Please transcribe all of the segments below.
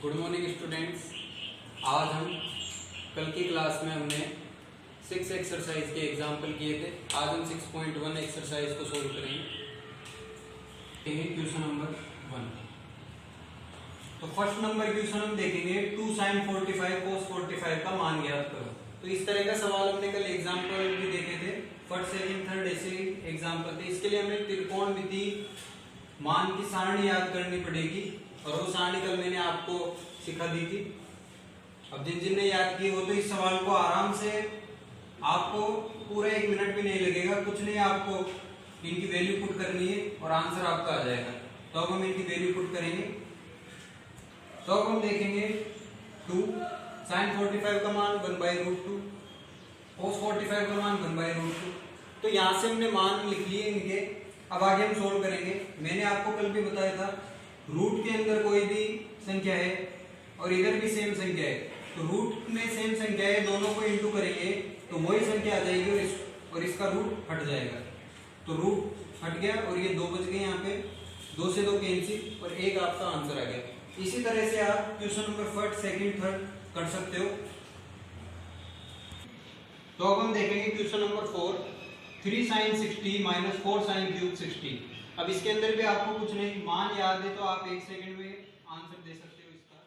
Good morning students. आज हम कल की क्लास में हमने 6 एक्सरसाइज के एग्जाम्पल किए थे। आज हम 6.1 एक्सरसाइज को सोल्व करेंगे। Question number 1। तो फर्स्ट नंबर क्वेश्चन हम देखेंगे 2 sin 45 cos 45 का मान ज्ञात करो। तो इस तरह का सवाल हमने कल एग्जाम्पल भी देखे थे। फर्स्ट सेकंड थर्ड ऐसे एग्जाम्पल थे। इसके लिए हमें त्रिकोणमिति मान की सारणी याद करनी पड़ेगी और वो सारणी कल मैंने आपको सिखा दी थी। अब जिन याद की वो तो इस सवाल को आराम से आपको पूरा 1 मिनट भी नहीं लगेगा। कुछ नहीं, आपको इनकी वैल्यू पुट करनी है और आंसर आपका आ जाएगा। तो अब हम इनकी वैल्यू पुट करेंगे। तो अब हम देखेंगे 2 sin 45 का मान 1/√2, cos 45 का मान 1/√2। तो यहां से हमने मान लिख लिए इनके। अब आगे हम सोल्व करेंगे। मैंने आपको कल भी बताया था रूट के अंदर कोई भी संख्या है और इधर भी सेम संख्या है, तो रूट में सेम संख्या है, दोनों को इंटू करेंगे तो वही संख्या आ जाएगी और इसका रूट हट जाएगा। तो रूट हट गया और ये 2 बच गए। यहाँ पे 2 से 2 कैंसिल और 1 आपका आंसर आ गया। इसी तरह से आप question number first second third कर सकते हो। तो अब हम देखेंगे question number 4, 3 sin 60 - 4 sin cube 60। अब इसके अंदर भी आपको कुछ नहीं, मान याद है तो आप 1 सेकंड में आंसर दे सकते हो इसका,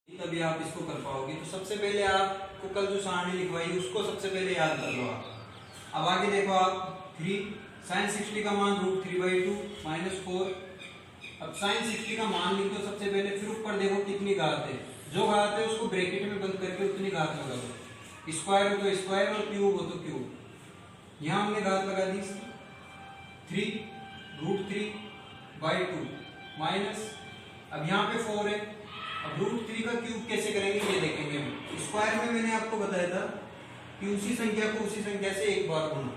तभी आप इसको कर पाओगे। तो सबसे पहले आपको कल जो सारणी लिखवाई उसको सबसे पहले याद कर लो आप। अब आगे देखो आप 3 sin 60 का मान √3/2 - 4। अब sin 60 का मान लिख दो सबसे पहले, फिर ऊपर देखो कितनी घात है। जो घात है उसको ब्रैकेट में बंद करके उतनी घात लगा दो। स्क्वायर हो तो स्क्वायर और क्यूब हो तो क्यूब। यहां हमने घात लगा दी 3√3/2 माइनस, अब यहाँ पे 4 है। अब √3 का क्यूब कैसे करेंगे ये देखेंगे हम। स्क्वायर में मैंने आपको बताया था कि उसी संख्या को उसी संख्या से 1 बार गुना,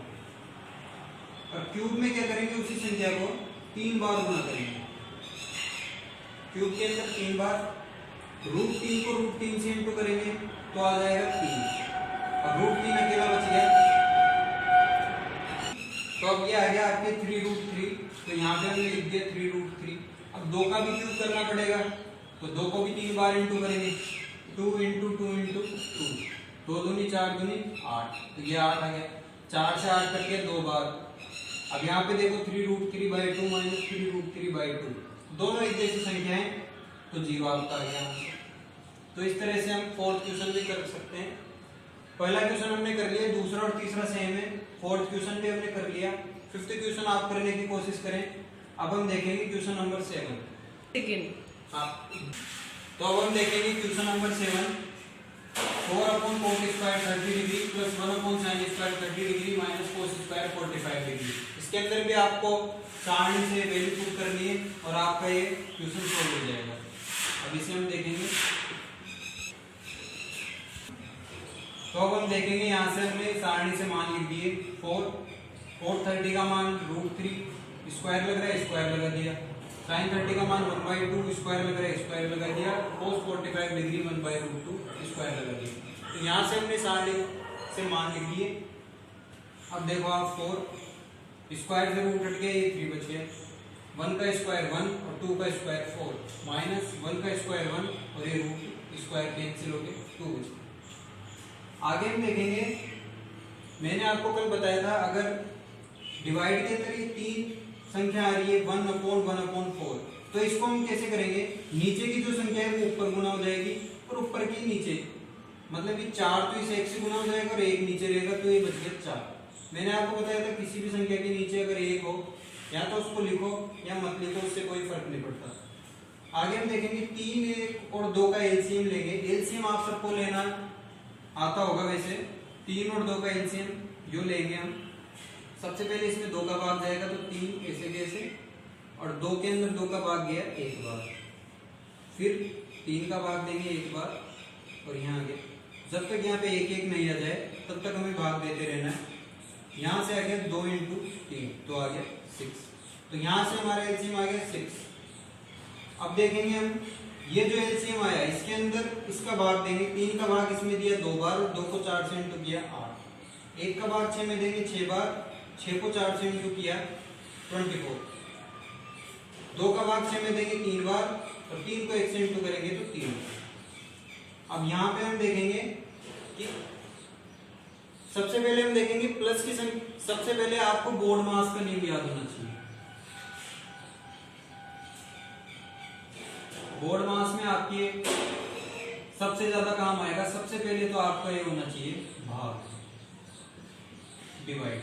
और क्यूब में क्या करेंगे, उसी संख्या को 3 बार गुना करेंगे। क्यूब के अंदर 3 बार, √3 को √3 से इंटू करेंगे तो आ जाएगा 3 और √3 अकेला बच गया। तो अब ये आ गया आपके 3√3। तो यहाँ पे हमने लिख दिया 3√3। अब 2 का भी क्यूब करना पड़ेगा, तो 2 को भी 3 बार इंटू करेंगे। 2 × 2 × 2, 2 दूनी 4 दूनी 8, तो ये 8 आ गया। 4 से 8 कट गया 2 बार। अब यहाँ पे देखो 3√3/2 - 3√3/2, दोनों एक जैसी संख्या है तो 0 आपका आ गया। तो इस तरह से हम फोर्थ क्वेश्चन भी कर सकते हैं। पहला क्वेश्चन हमने कर लिया, दूसरा और तीसरा सेम है। फोर्थ क्वेश्चन भी हमने कर लिया। फिफ्थ क्वेश्चन आप करने की कोशिश करें। अब हम देखेंगे क्वेश्चन नंबर 7। तो अब हम देखेंगे question number 7। 4/cos² 30° + 1/sin² 30° - cos² 45°। इसके अंदर भी आपको सारणी से वैल्यू पुट करनी है और आपका ये क्वेश्चन सॉल्व हो जाएगा। अब इसे हम देखेंगे। तो अब हम देखेंगे, यहाँ से हमने सारणी से मान लिख दिए। 4/30 का मान √3, स्क्वायर लग रहा है स्क्वायर लगा दिया। sin 30 का मान 1/2, स्क्वायर लग रहा है स्क्वायर लगा दिया। cos 45° 1/√2, स्क्वायर लगा दिया। तो यहाँ से हमने सारणी से मान लिख दिए। अब देखो आप 4 स्क्वायर से रूट हट गया, ये 3 बच गया। 1 का स्क्वायर 1 और 2 का स्क्वायर 4 माइनस 1 का स्क्वायर 1 और ये रूट स्क्वायर कैंसिल हो गए 2 बच गए। आगे हम देखेंगे, मैंने आपको कल बताया था अगर डिवाइड के अंदर ये 3 संख्या आ रही है 1/1/4, तो इसको हम कैसे करेंगे, नीचे की जो संख्या है वो ऊपर गुना हो जाएगी और ऊपर की नीचे, मतलब ये 4 तो इस 1 से गुना हो जाएगा और 1 नीचे रहेगा, तो ये बच गया 4। मैंने आपको बताया था किसी भी संख्या के नीचे अगर 1 हो या तो उसको लिखो या मत लिखो, उससे कोई फर्क नहीं पड़ता। आगे हम देखेंगे 3, 1 और 2 का एलसीएम लेंगे। एलसीएम आप सबको लेना आता होगा वैसे। 3 और 2 का एलसीएम जो लेंगे हम, सबसे पहले इसमें 2 का भाग जाएगा तो 3 ऐसे कैसे, और 2 के अंदर 2 का भाग गया 1 बार, फिर 3 का भाग देंगे 1 बार और यहाँ आ गया। जब तक यहाँ पे 1 1 नहीं आ जाए तब तक हमें भाग देते रहना है। यहाँ से आ गया 2 × 3 तो आ गया 6। तो यहाँ से हमारा एलसीएम आ गया 6। अब देखेंगे हम, ये जो एलसीएम आया इसके अंदर इसका भाग देंगे। 3 का भाग इसमें दिया 2 बार और 2 को 4 से इंटू किया 8। 1 का भाग 6 में देंगे 6 बार, 6 को 4 से इंटू किया 24। 2 का भाग 6 में देंगे 3 बार और 3 को 1 से इंटू करेंगे तो 3। अब यहाँ पे हम देखेंगे कि सबसे पहले हम देखेंगे प्लस की संख्या। सबसे पहले आपको बोर्ड मास का नियम याद होना चाहिए। बोर्ड मास में आपके सबसे ज्यादा काम आएगा। सबसे पहले तो आपका ये होना चाहिए भाग, डिवाइड,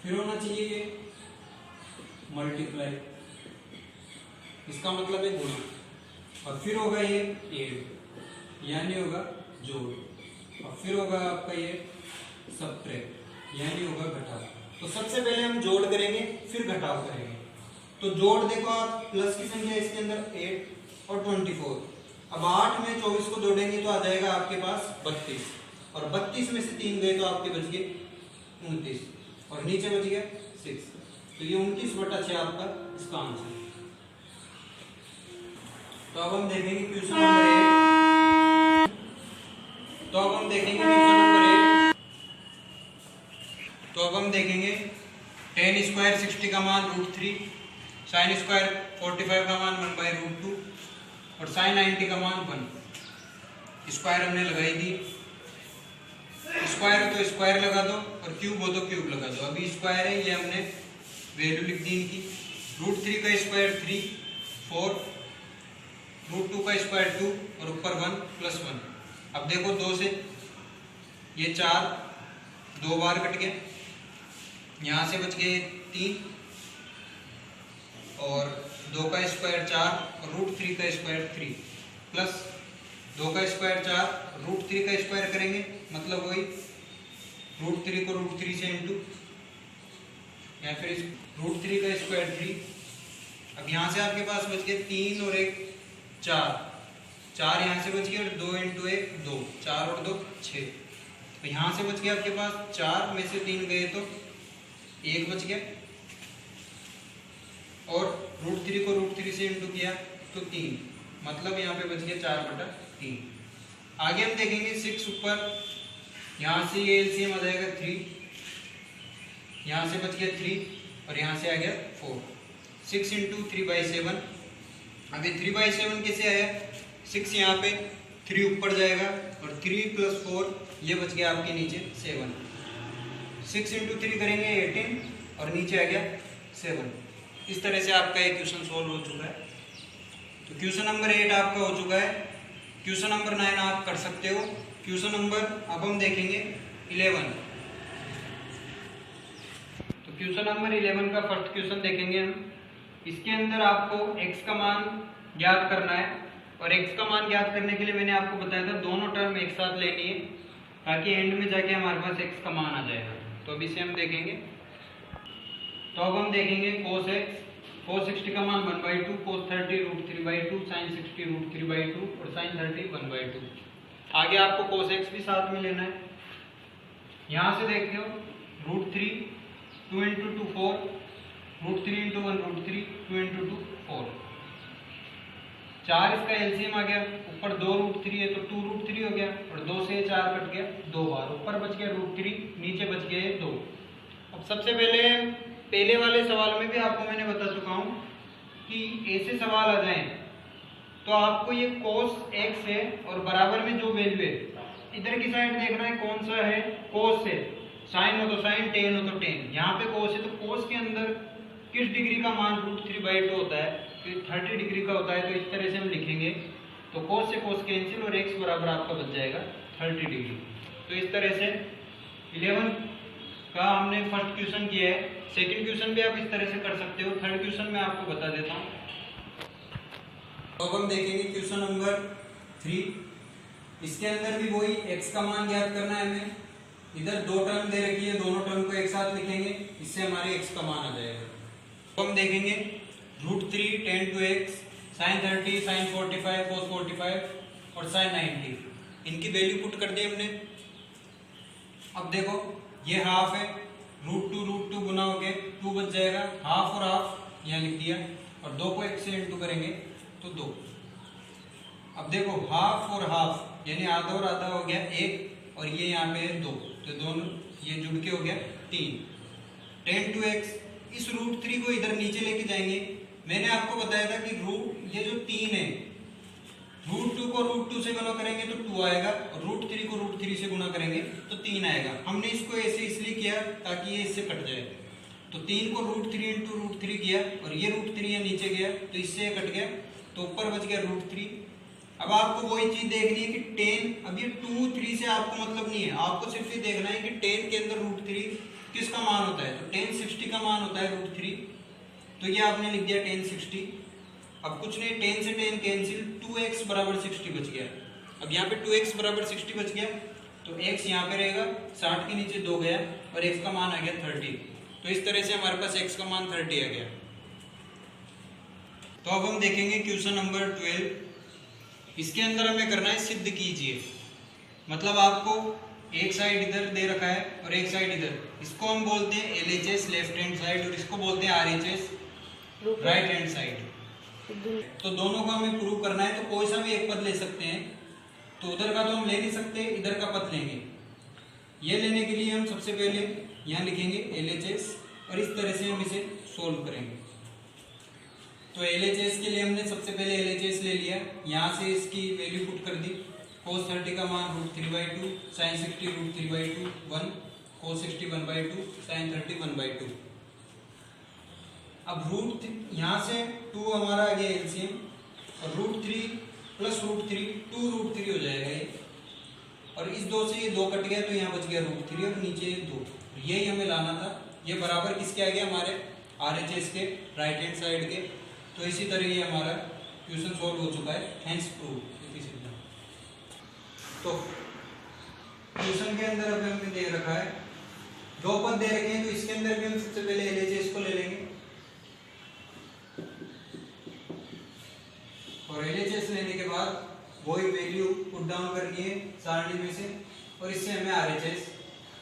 फिर होना चाहिए ये मल्टीप्लाई, इसका मतलब है गुणा, और फिर होगा ये एड यानी होगा जोड़, और फिर होगा आपका ये सबट्रैक्ट यानी होगा घटाव। तो सबसे पहले हम जोड़ करेंगे फिर घटाव करेंगे। तो जोड़ देखो आप, प्लस की संख्या इसके अंदर 8 और 24। अब 8 में 24 को जोड़ेंगे तो आ जाएगा आपके पास 32, और 32 में से 3 गए तो आपके बच गए 29, और नीचे बच गया 6। तो ये 29/6 आपका इसका आंसर है। तो अब हम देखेंगे क्वेश्चन नंबर 8। तो अब हम देखेंगे क्वेश्चन नंबर 8। तो अब हम देखेंगे tan स्क्वायर 60 का मान √3, sin स्क्वायर 45 का मान 1/√2 और sin 90 का मान 1। स्क्वायर हमने लगाई दी, स्क्वायर हो तो स्क्वायर लगा दो और क्यूब हो तो क्यूब लगा दो। अभी स्क्वायर है, ये हमने वैल्यू लिख दी इनकी। √3 का स्क्वायर 3, 4, √2 का स्क्वायर 2 और ऊपर 1 + 1। अब देखो 2 से ये 4, 2 बार कट गया, यहाँ से बच गए 3, और 2 का स्क्वायर 4 और √3 का स्क्वायर 3 प्लस 2 का स्क्वायर 4, √3 का स्क्वायर करेंगे मतलब वही √3 को √3 से इंटू, या फिर √3 का स्क्वायर 3। अब यहाँ से आपके पास बच गए 3 और 1 4, 4 यहाँ से बच गया और 2 × 1 2, 4 और 2 6। तो यहाँ से बच गया आपके पास 4 में से 3 गए तो 1 बच गया, और √3 को √3 से इंटू किया तो 3, मतलब यहाँ पे बच गया 4/3। आगे हम देखेंगे 6 ऊपर, यहाँ से ये एलसीएम आ जाएगा 3, यहाँ से बच गया 3 और यहाँ से आ गया 4। 6 × 3/7। अभी 3/7 कैसे आया? 6 यहाँ पे, 3 ऊपर जाएगा और 3 + 4 ये बच गया आपके नीचे 7। 6 × 3 करेंगे 18 और नीचे आ गया 7। इस तरह से आपका ये क्वेश्चन सोल्व हो चुका है। तो क्वेश्चन नंबर 8 आपका हो चुका है। क्वेश्चन नंबर 9 आप कर सकते हो। क्वेश्चन नंबर अब हम देखेंगे 11। तो क्वेश्चन नंबर 11 का फर्स्ट क्वेश्चन देखेंगे हम। इसके अंदर आपको x का मान ज्ञात करना है, और x का मान ज्ञात करने के लिए मैंने आपको बताया था दोनों टर्म एक साथ लेनी है ताकि एंड में जाके हमारे पास x का मान आ जाएगा। तो अब इसे हम देखेंगे। तो अब हम देखेंगे cos x, cos 60 का मान 1/2, cos 30 √3/2, sin 60 √3/2 और sin 30 1/2। आगे आपको cos x भी साथ में लेना है। यहाँ से देखते हो √3, 2 × 2 4, √3 × 1 √3, 2 × 2 4। 4 इसका एलसीएम आ गया, ऊपर 2 √3 है तो 2 √3 हो गया, और 2 से 4 कट गया 2 बार, ऊपर बच गया √3, नीचे बच गए 2। अब सबसे पहले वाले सवाल में भी आपको मैंने बता चुका हूँ कि ऐसे सवाल आ जाएं तो आपको ये cos x है और बराबर में जो वैल्यू है इधर की साइड देखना है कौन सा है, cos है। साइन हो तो साइन, टेन हो तो टेन। यहाँ पे cos है तो cos के अंदर किस डिग्री का मान √3/2 होता है? 30 डिग्री का होता है। तो इस तरह से हम लिखेंगे तो cos से cos कैंसिल और x बराबर आपका बच जाएगा 30 डिग्री। तो इस तरह से 11 का हमने फर्स्ट क्वेश्चन किया है। सेकंड क्वेश्चन भी आप इस तरह से कर सकते हो। थर्ड क्वेश्चन मैं आपको बता देता हूँ। तो अब हम देखेंगे क्वेश्चन नंबर 3। इसके अंदर भी वही x का मान ज्ञात करना है हमें। इधर दो टर्म दे रखी है, दोनों टर्म को एक साथ लिखेंगे, इससे हमारे x का मान आ जाएगा। तो हम देखेंगे √3 tan 2x, sin 30, sin 45, cos 45 और sin 90। इनकी वैल्यू पुट कर दी हमने। अब देखो ये हाफ है, √2 गुना हो गया 2 बच जाएगा, हाफ और हाफ यहाँ लिख दिया, और 2 को 1 से इंटू करेंगे तो 2। अब देखो हाफ और हाफ यानी आधा और आधा हो गया 1, और ये यहाँ पे है 2, तो दोनों ये जुड़ के हो गया 3। tan 2x इस √3 को इधर नीचे लेके जाएंगे। मैंने आपको बताया था कि ये जो 3 है, √2 को √2 से गुणा करेंगे तो 2 आएगा, और √3 को √3 से गुणा करेंगे तो 3 आएगा। हमने इसको ऐसे इसलिए किया ताकि ये इससे कट जाए। तो 3 को √3 इंटू √3 किया, और ये √3 यहाँ नीचे गया तो इससे कट गया, तो ऊपर बच गया √3। अब आपको वही चीज देखनी है कि 10, अब ये 2, 3 से आपको मतलब नहीं है, आपको सिर्फ ये देखना है कि 10 के अंदर √3 किसका मान होता है। तो 10 60 का मान होता है √3, तो ये आपने लिख दिया 10 60। अब कुछ नहीं, 10 से 10 कैंसिल, 2x बराबर 60 बच गया। अब यहाँ पे 2x बराबर 60 बच गया, तो x यहाँ पे रहेगा, 60 के नीचे 2 गया, और x का मान आ गया 30। तो इस तरह से हमारे पास x का मान 30 आ गया। तो अब हम देखेंगे क्वेश्चन नंबर 12। इसके अंदर हमें करना है सिद्ध कीजिए, मतलब आपको एक साइड इधर दे रखा है और एक साइड इधर, इसको हम बोलते हैं LHS लेफ्ट हैंड साइड, और इसको बोलते हैं RHS राइट हैंड साइड। तो दोनों को हमें प्रूव करना है, तो कोई सा भी एक पद ले सकते हैं। तो उधर का तो हम ले नहीं सकते, इधर का पद लेंगे। ये लेने के लिए हम सबसे पहले यहाँ लिखेंगे LHS, और इस तरह से हम इसे सोल्व करेंगे। तो LHS के लिए हमने सबसे पहले LHS ले लिया, यहाँ से इसकी वैल्यू पुट कर दी। cos 30 का मान √3/2, sin 60 √3/2 1, cos 60 1/2, sin 30 1/2। अब यहाँ से 2 हमारा आ गया एलसीएम, और √3 प्लस √3 2√3 हो जाएगा ये, और इस 2 से ये 2 कट गया, तो यहाँ बच गया √3 और नीचे 2। यही हमें लाना था। ये बराबर किसके आ गया, हमारे RHS के राइट हैंड साइड के। तो इसी तरह ये हमारा क्वेश्चन सॉल्व हो चुका है, हेंस प्रूव। तो क्वेश्चन के अंदर अभी हमने दे रखा है 2 पद दे रखे हैं, तो इसके अंदर भी हम सबसे पहले LHS को ले लेंगे, और LHS लेने के बाद वही वैल्यू पुट डाउन करनी है सारणी में से, और इससे हमें RHS।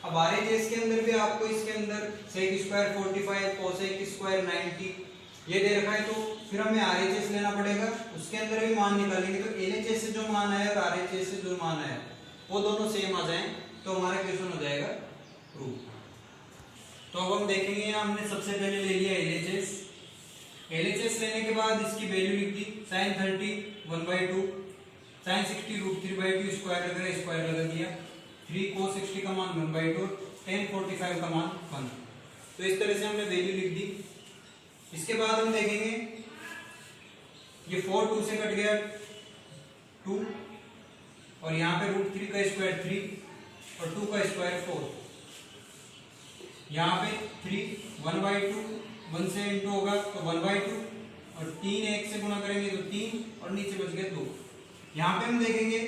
अब RHS के अंदर भी आपको इसके अंदर sec स्क्वायर 45, cosec स्क्वायर 90 ये दे रखा है, तो फिर हमें RHS लेना पड़ेगा, उसके अंदर भी मान निकालेंगे। तो LHS से जो मान आया और RHS से जो मान आया वो दोनों सेम आ जाएं, तो हमारा क्वेश्चन हो जाएगा प्रूव। तो अब हम देखेंगे, हमने सबसे पहले ले लिया LHS लेने के बाद इसकी वैल्यू लिख दी, sin 30 1/2, sin 60 √3/2 स्क्वायर लगा दिया, 3 cos 60 का मान 1/2, tan 45 का मान 1। तो इस तरह से हमने वैल्यू लिख दी। इसके बाद हम देखेंगे ये 4 2 से कट गया 2, और यहाँ पे √3 का स्क्वायर 3 और 2 का स्क्वायर 4। यहाँ पे 3 1/2, 1 से इंटू होगा तो 1/2, और 3 1 से गुणा करेंगे तो 3, और नीचे बच गया 2। यहाँ पे हम देखेंगे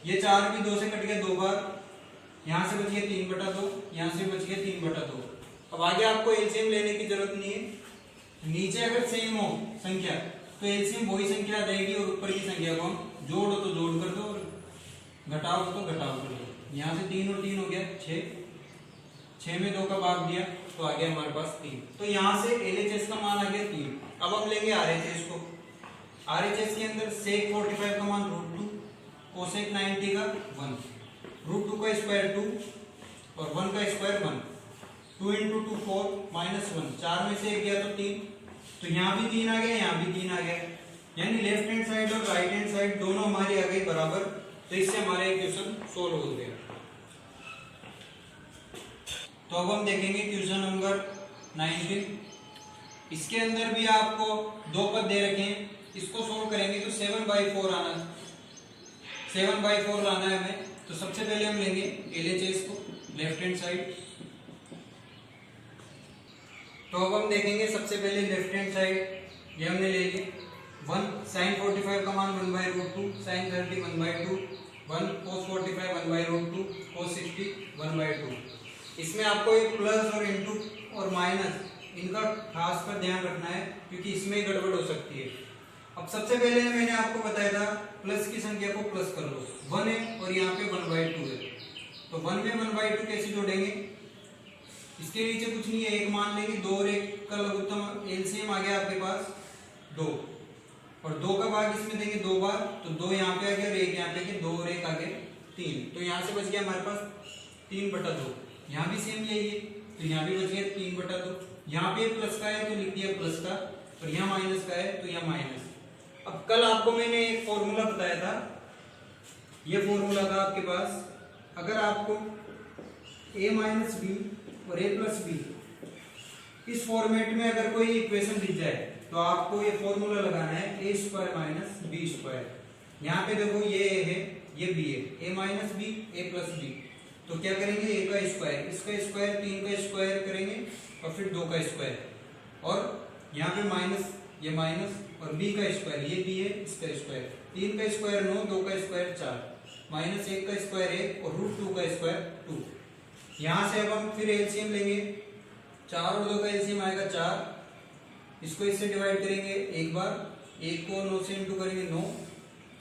ये 4 भी 2 से कट गया 2 बार, यहाँ से बच गया 3/2, यहाँ से बच गया 3/2। अब आगे आपको एलसीएम लेने की जरूरत नहीं है। नीचे अगर सेम हो संख्या तो एलसीएम वही संख्या आ जाएगी, और ऊपर की संख्या को हम जोड़ो तो जोड़ कर दो, और घटाओ तो घटाओ कर दो। यहाँ से 3 और 3 हो गया 6 में 2 का भाग दिया तो आ गया हमारे पास 3। तो यहाँ से LHS का मान आ गया 3। अब हम लेंगे RHS को। RHS के अंदर sec 45 का मान √2, cosec 90 का 1, √2 का स्क्वायर 2 और 1 का स्क्वायर 1, 2 इंटू 2 4 -1, 4 में से 1 गया तो 3, तो यहाँ भी 3 आ गया, यहाँ भी 3 आ गया, यानी लेफ्ट हैंड साइड और राइट हैंड साइड दोनों हमारी आ गई बराबर। तो इससे हमारा इक्वेशन सोल्व हो गया। तो अब हम देखेंगे क्वेश्चन नंबर 19। इसके अंदर भी आपको 2 पद दे रखे हैं, इसको सोल्व करेंगे तो 7/4 आना है, 7/4 लाना है हमें। तो सबसे पहले हम लेंगे LHS को लेफ्ट हैंड साइड। तो अब हम देखेंगे सबसे पहले लेफ्ट हैंड साइड ये हमने ले लिया, 1 sin 45 का मान 1/√2, sin 30 1/2, 1 cos 45 1/√2, cos 60 1/2। इसमें आपको एक प्लस और इनटू और माइनस इनका खास कर ध्यान रखना है, क्योंकि इसमें ही गड़बड़ हो सकती है। अब सबसे पहले मैंने आपको बताया था प्लस की संख्या को प्लस कर लो, 1 है और यहाँ पे 1/2 है, तो 1 में 1/2 कैसे जोड़ेंगे? इसके नीचे कुछ नहीं है, एक मान लेंगे, 2 और 1 का लघुत्तम एलसीएम आ गया आपके पास 2, और 2 का भाग इसमें देंगे 2 बार, तो 2 यहाँ पे आ गया और 1 यहाँ पे, 2 और 1 आ गए 3, तो यहाँ से बच गया हमारे पास 3/2। यहाँ भी सेम यही है, तो यहाँ भी बच गया 3/2। यहाँ पे प्लस का है तो लिख दिया प्लस का, और यहाँ माइनस का है तो यहाँ माइनस। अब कल आपको मैंने एक फॉर्मूला बताया था, ये फॉर्मूला था आपके पास, अगर आपको a माइनस बी और a प्लस बी इस फॉर्मेट में अगर कोई इक्वेशन दिख जाए तो आपको ये फॉर्मूला लगाना है ए स्क्वायर माइनस बी स्क्वायर। यहाँ पे देखो ये a है, ये b है, a minus b a plus b, तो क्या करेंगे a का स्क्वायर, इसका स्क्वायर 3 का स्क्वायर करेंगे और फिर 2 का स्क्वायर, और यहाँ पे माइनस, ये माइनस, और b का स्क्वायर, ये b है, इसका स्क्वायर, 3 का स्क्वायर 9, 2 का स्क्वायर 4, माइनस 1 का स्क्वायर 1 और रूट 2 का स्क्वायर 2। यहाँ से अब हम फिर एलसीएम लेंगे, 4 और 2 का एलसीएम आएगा 4, इसको इससे डिवाइड करेंगे एक बार, 1 को 9 से इंटू करेंगे 9,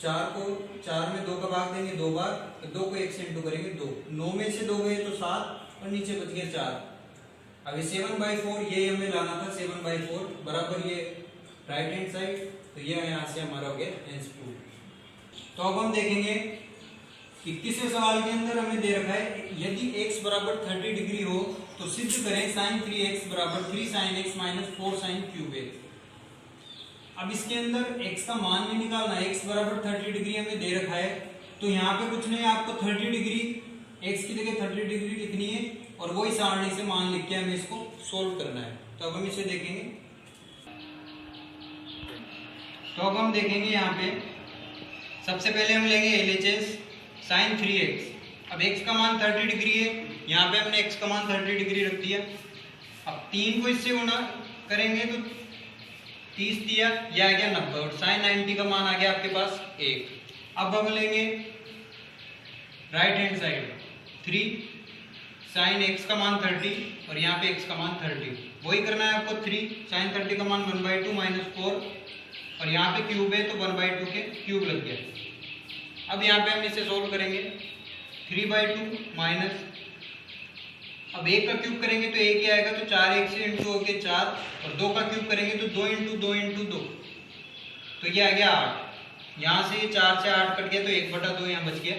4 को 4 में 2 का भाग देंगे 2 बार, 2 को 1 से इंटू करेंगे 2, 9 में से 2 गए तो 7 और नीचे बच गया 4। अब 7/4 ये हमें लाना था, 7/4 बराबर ये राइट हैंड साइड, तो ये यहाँ से हमारा हो गया हेंस प्रूफ। तो अब हम देखेंगे 21वें सवाल के अंदर हमें दे रखा है यदि x बराबर 30 डिग्री हो तो सिद्ध करें sin 3x बराबर 3 sin x minus 4 sin cube x। अब इसके अंदर x का मान भी निकालना है, x बराबर 30 डिग्री हमें दे रखा है, तो यहाँ पे कुछ नहीं, आपको 30 डिग्री x की जगह 30 डिग्री लिखनी है और वही सारणी से मान लिख के हमें इसको सोल्व करना है। तो अब हम इसे देखेंगे, तो अब हम देखेंगे यहाँ पे सबसे पहले हम लेंगे LHS sin 3x। अब x का मान 30 डिग्री है, यहाँ पे हमने x का मान 30 डिग्री रख दिया। अब 3 को इससे गुणा करेंगे तो 30 दिया, यह आ गया 90 और sin 90 का मान आ गया आपके पास 1। अब हम लेंगे right hand side 3 sin x का मान 30 और यहाँ पे x का मान 30, वही करना है आपको। 3 sin 30 का मान 1/2 माइनस 4 और यहाँ पे क्यूब है तो 1/2 के क्यूब लग गया। अब यहाँ पे हम इसे सोल्व करेंगे, 3/2 माइनस, अब 1 का क्यूब करेंगे तो 1 ही आएगा, तो 4 1 से इंटू हो गया 4, और 2 का क्यूब करेंगे तो 2 इंटू 2 इंटू 2, तो ये आ गया 8। यहाँ से 4 से 8 कट गया तो 1/2 यहाँ बच गया।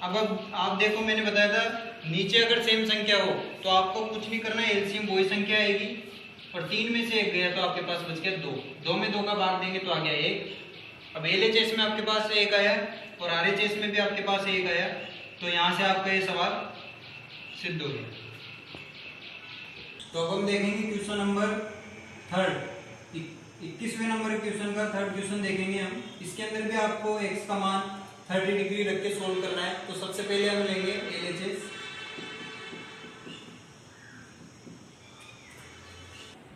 अब आप देखो मैंने बताया था नीचे अगर सेम संख्या हो तो आपको कुछ नहीं करना है, एलसीएम वही संख्या आएगी, और 3 में से 1 गया तो आपके पास बच गया 2, 2 में 2 का भाग देंगे तो आ गया 1। अब LHS में आपके पास 1 आया और RHS में भी आपके पास 1 आया, तो यहाँ से आपका ये सवाल सिद्ध हो गया। तो अब हम देखेंगे क्वेश्चन नंबर 3, 21वें नंबर क्वेश्चन का 3rd क्वेश्चन देखेंगे हम। इसके अंदर भी आपको x का मान 30 डिग्री रख के सोल्व करना है। तो सबसे पहले हम लेंगे LHS,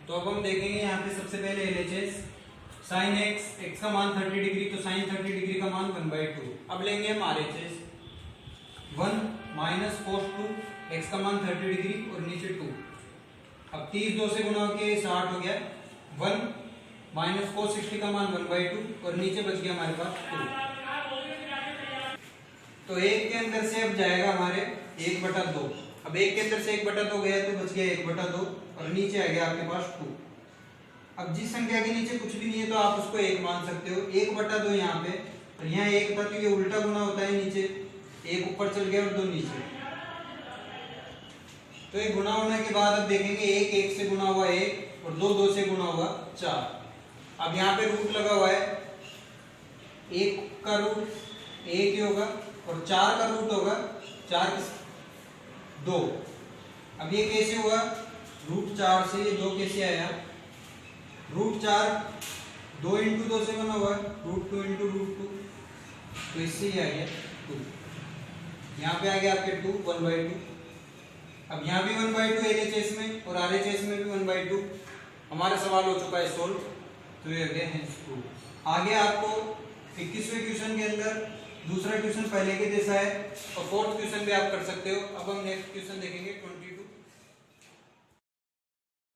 तो अब हम देखेंगे यहाँ पे सबसे पहले LHS sin x का मान 30 डिग्री, तो sin 30 डिग्री का मान 1/2। अब लेंगे हम RHS 1 माइनस cos 2, x का मान 30 डिग्री और नीचे 2। अब 30 2 से गुणा होके 60 हो गया, 1 माइनस cos 60 का मान 1/2 और नीचे बच गया हमारे पास 2। तो 1 के अंदर से अब जाएगा हमारे 1/2। अब 1 के अंदर से 1/2 गया तो बच गया 1/2 और नीचे आ गया आपके पास 2। अब जिस संख्या के नीचे कुछ भी नहीं है तो आप उसको 1 मान सकते हो, 1/2 यहाँ पे, और यहाँ 1 था तो ये उल्टा गुना होता है, नीचे 1 ऊपर चल गया और 2 नीचे। तो ये गुना होने के बाद अब देखेंगे 1 1 से गुना हुआ 1 और 2 2 से गुना हुआ 4। अब यहाँ पे रूट लगा हुआ है, 1 का रूट 1 ही होगा और 4 का रूट होगा 4 2। अब ये कैसे हुआ, रूट 4 से ये 2 कैसे आया, रूट 4 2 इंटू 2 से बना हुआ है, रूट 2 इंटू रूट 2, तो इससे ही आ गया 2। यहाँ पे आ गया आपके 2 1/2। अब यहाँ भी 1/2 LHS में और RHS में भी 1/2। हमारा सवाल हो चुका है सोल्व, तो ये आ गया हेंस प्रूफ। आगे आपको 21वें क्वेश्चन के अंदर दूसरा क्वेश्चन पहले के जैसा है और 4th क्वेश्चन भी आप कर सकते हो। अब हम नेक्स्ट क्वेश्चन देखेंगे 22।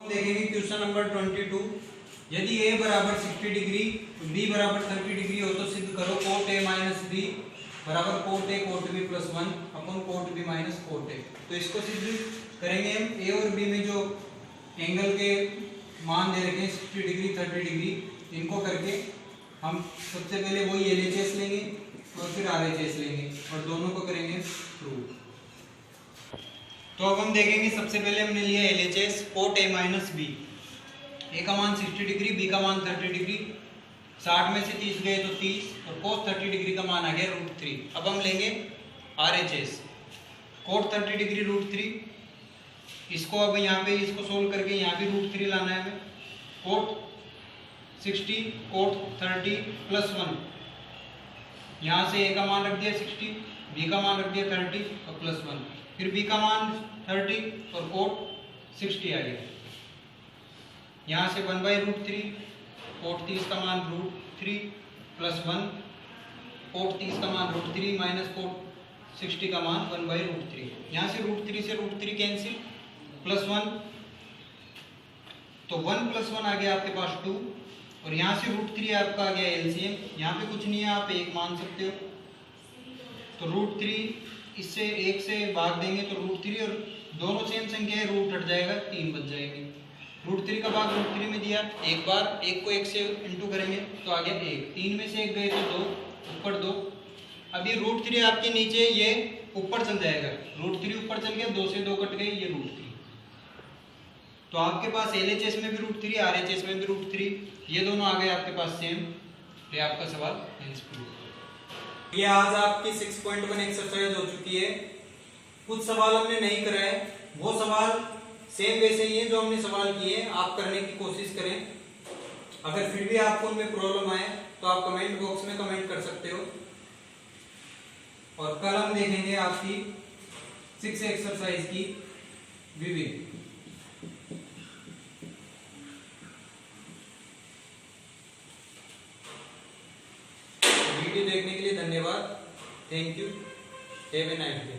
हम देखेंगे क्वेश्चन नंबर 22। यदि a बराबर 60 डिग्री तो b बराबर 30 डिग्री हो तो सिद्ध करो cot a माइनस b बराबर cot a cot b plus 1 upon cot b minus cot a। तो इसको सिद्ध करेंगे हम। a और b में जो एंगल के मान दे रखे हैं 60 डिग्री 30 डिग्री, इनको करके हम सबसे पहले वही LHS लेंगे और फिर RHS लेंगे और दोनों को करेंगे प्रूव। तो अब हम देखेंगे, सबसे पहले हमने लिया LHS cot A minus B. A का मान 60 डिग्री, बी का मान 30 डिग्री, 60 में से 30 गए तो 30, और कोस 30 डिग्री का मान आ गया √3। अब हम लेंगे RHS कोट 30 डिग्री √3। इसको अब यहाँ पे इसको सोल्व करके यहाँ भी √3 लाना है हमें। कोट 60 कोट 30 प्लस 1, यहाँ से ए का मान रख दिया 60, बी का मान रख दिया 30 और प्लस 1, फिर बी का मान 30 और कोट 60 आ गया। यहाँ से 1/√3, कोट 30 का मान √3 प्लस 1, कोट 30 का मान √3 माइनस कोट 60 का मान 1/√3। यहाँ से √3 से √3 कैंसिल, प्लस 1, तो 1 प्लस 1 आ गया आपके पास 2, और यहाँ से √3 आपका आ गया LCM। यहाँ पे कुछ नहीं है, आप 1 मान सकते हो, तो √3 इससे 1 से भाग देंगे तो √3, और दोनों सेम संख्या है, रूट हट जाएगा, 3 बच जाएंगे। √3 का भाग √3 में दिया, एक बार 1 को 1 से इंटू करेंगे तो आ गया 1, 3 में से 1 गए तो 2, ऊपर 2। अब ये √3 आपके नीचे ये ऊपर चल जाएगा, √3 ऊपर चल गया, 2 से 2 कट गए, ये √3। तो आपके पास LHS में भी √3, RHS में भी √3, ये दोनों आ गए आपके पास सेम। ये आपका सवाल आंसर। ये आज आपकी 6.1 एक्सरसाइज हो चुकी है। कुछ सवाल हमने नहीं कराए, वो सवाल सेम वैसे ही है जो हमने सवाल किए, आप करने की कोशिश करें। अगर फिर भी आपको उनमें प्रॉब्लम आए तो आप कमेंट बॉक्स में कमेंट कर सकते हो। और कल हम देखेंगे आपकी 6 एक्सरसाइज की विविध। वीडियो देखने के लिए धन्यवाद। Thank you. Have a nice day.